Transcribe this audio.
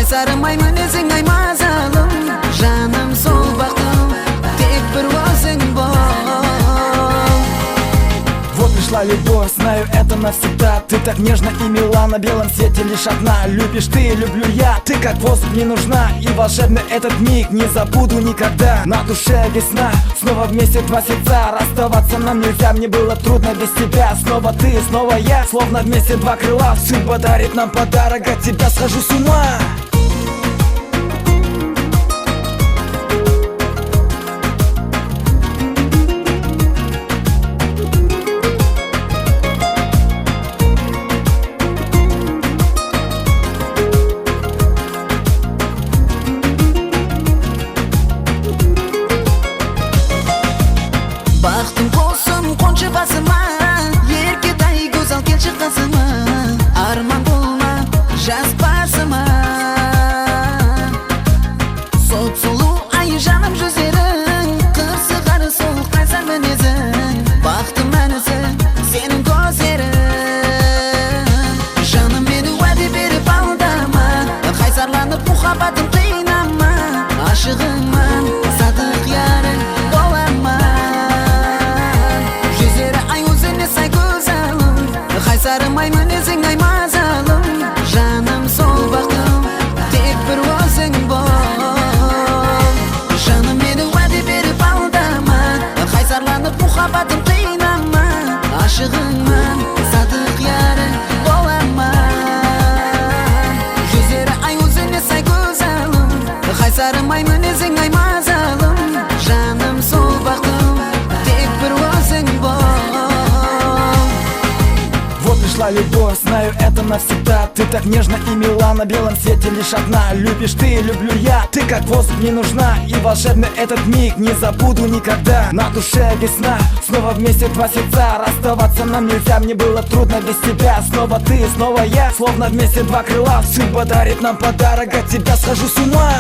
Qaysarmayman o'zing aymazalim, jonim so'l baxtim, tek bir o'zing bor. Вот пришла любовь, знаю это навсегда. Ты так нежно и мила, на белом свете лишь одна. Любишь ты, люблю я, ты как воздух мне нужна. И волшебный этот миг не забуду никогда. На душе весна, снова вместе 2 сердца. Расставаться нам нельзя, мне было трудно без тебя. Снова ты, снова я, словно вместе 2 крыла. Судьба дарит нам подарок, от тебя схожу с ума. Baxtim bo'lsin qo'nchi basima, yerkiday go'zal kelchi qazima. Arman bo'lma, jazbasima. So'tsulu ay jonim jo'zering, qirsi qari so'l qaysar menezing. Baxtim menisi sening ko'zlaring. Jonim meni va'da berib aldama, qaysarlanib muhabbatim qiynama. Aşığımman, sadiq yarim bo'laman. Yüzlere ay o'zini say go'zalim, qaysarmayman o'zing aymazalim, jonim so'l baxtim, tek bir o'zing bor. Jonim meni va'da berib aldama, qaysarlanib muhabbatim qiynama. Aşığımman, sadiq yarim bo'laman. Yüzlere ay o'zini say go'zalim, qaysarmayman o'zing aymazalim, jonim so'l baxtim, tek bir o'zing bor. Вот пришла любовь, знаю это навсегда. Ты так нежно и мила, на белом свете лишь одна. Любишь ты, люблю я, ты как воздух мне нужна. И волшебный этот миг не забуду никогда. На душе весна, снова вместе 2 сердца. Расставаться нам нельзя, мне было трудно без тебя. Снова ты, снова я, словно вместе 2 крыла. Судьба дарит нам подарок, от тебя схожу с ума.